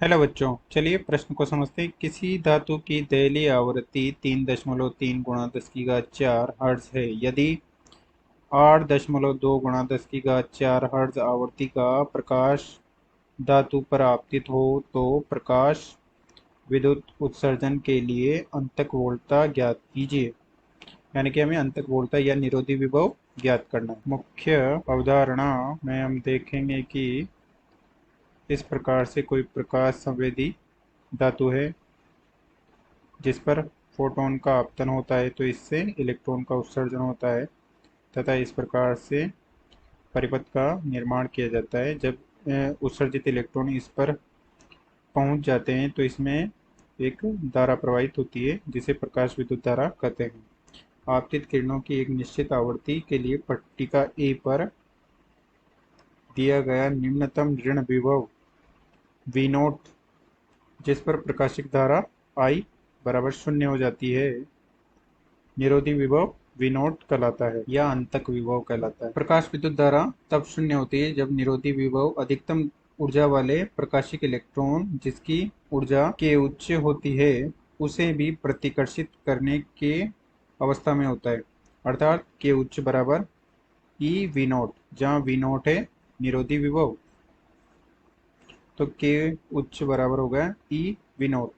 Hello बच्चों, चलिए प्रश्न को समझते हैं। किसी धातु की दहलीय आवृत्ति 3.3 गुणा 10 की घात 4 हर्ट्ज है। यदि 8.2 गुणा 10 की घात 4 हर्ट्ज आवृत्ति का प्रकाश धातु पर आपतित हो तो प्रकाश विद्युत उत्सर्जन के लिए अंतक वोल्टता ज्ञात कीजिए। यानी कि हमें अंतक वोल्टता या निरोधी विभव ज्ञात करना है। मुख्य अवधारणा में हम देखेंगे कि इस प्रकार से कोई प्रकाश संवेदी धातु है जिस पर फोटॉन का आपतन होता है, तो इससे इलेक्ट्रॉन का उत्सर्जन होता है तथा इस प्रकार से परिपथ का निर्माण किया जाता है। जब उत्सर्जित इलेक्ट्रॉन इस पर पहुंच जाते हैं तो इसमें एक धारा प्रवाहित होती है जिसे प्रकाश विद्युत धारा कहते हैं। आपतित किरणों की एक निश्चित आवृत्ति के लिए पट्टिका ए पर दिया गया निम्नतम ऋण विभव V नोट, जिस पर प्रकाशिक धारा I बराबर 0 हो जाती है, निरोधी विभव V नोट कहलाता है या अंतक विभव कहलाता है। प्रकाश विद्युत धारा तब 0 होती है जब निरोधी विभव अधिकतम ऊर्जा वाले प्रकाशिक इलेक्ट्रॉन जिसकी ऊर्जा के उच्च होती है उसे भी प्रतिकर्षित करने के अवस्था में होता है, अर्थात के उच्च बराबर E V नोट, जहाँ V नोट है निरोधी विभव, तो के उच्च बराबर होगा E V नोट।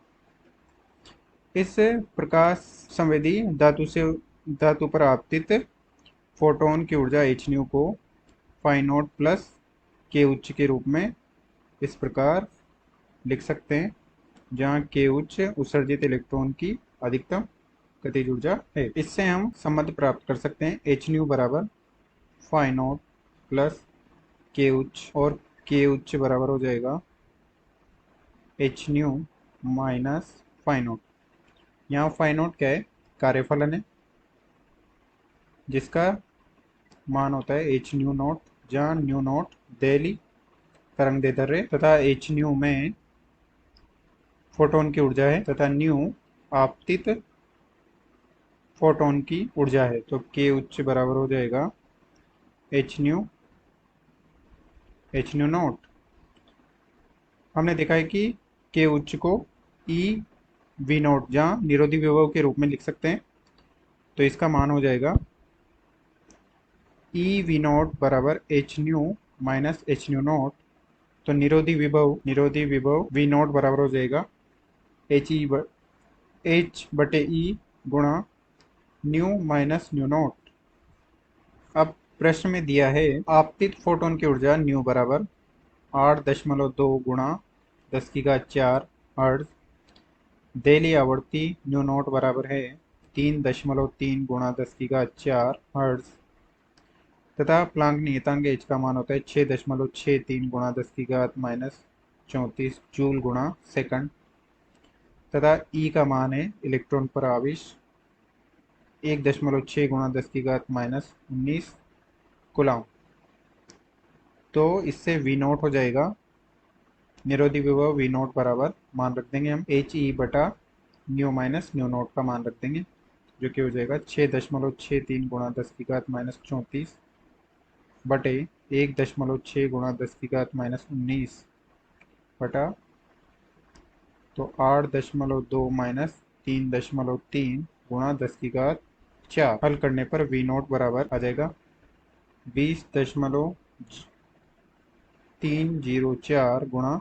इस प्रकाश संवेदी धातु पर आपतित फोटॉन की ऊर्जा h न्यू को फाई नोट प्लस के उच्च के रूप में इस प्रकार लिख सकते हैं, जहाँ के उच्च उत्सर्जित इलेक्ट्रॉन की अधिकतम गतिज ऊर्जा है। इससे हम संबंध प्राप्त कर सकते हैं h न्यू बराबर फाई नोट प्लस के उच्च, और के उच्च बराबर हो जाएगा h nu minus phi naught. यहाँ फाई नोट क्या है? कार्यफलन है जिसका मान होता है h न्यू नोट, जहाँ न्यू नोट दहलीय तरंग दैर्ध्य तथा h न्यू में फोटॉन की ऊर्जा है तथा न्यू आपतित फोटॉन की ऊर्जा है। तो के उच्च बराबर हो जाएगा एच न्यू नोट। हमने देखा है कि के उच्च को ई वी नोट, जहाँ निरोधी विभव के रूप में लिख सकते हैं, तो इसका मान हो जाएगा ई वी नोट बराबर H new minus H new note. तो निरोधी विभव वी नोट बराबर हो जाएगा एच बटे ई गुणा न्यू माइनस न्यू नोट। अब प्रश्न में दिया है आपतित फोटोन की ऊर्जा न्यू बराबर 8.2 गुणा 10 की घात 4 हर्ट्ज, दहलीय आवृत्ति न्यू नोट बराबर है 3.3 गुणा 10 की घात 4 हर्ट्ज तथा प्लांक नियतांक h का मान होता है 6.63 गुणा 10 की घात माइनस 34 जूल गुणा सेकंड तथा E का मान है इलेक्ट्रॉन पर आवेश 1.6 गुणा 10 की घात माइनस 19 कूलम्ब। तो इससे V नोट हो जाएगा, निरोधी विभव V नोट बराबर मान रख देंगे हम एच ई बटा न्यू माइनस न्यू नोट का मान रख देंगे, जो कि हो जाएगा 6.63 गुणा 10 की घात माइनस 34 बटे 1.6 गुणा 10 की घात माइनस 19 बटा, तो 8.2 माइनस 3.3 गुणा 10 की घात 4। हल करने पर V नोट बराबर आ जाएगा 20.304 गुणा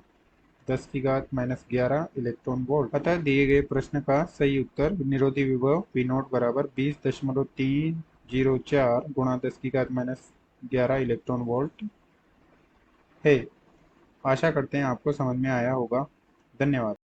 10 की घात माइनस 11 इलेक्ट्रॉन वोल्ट। अतः दिए गए प्रश्न का सही उत्तर निरोधी विभव V नोट बराबर 20.304 गुणा 10 की घात माइनस 11 इलेक्ट्रॉन वोल्ट है। आशा करते हैं आपको समझ में आया होगा। धन्यवाद।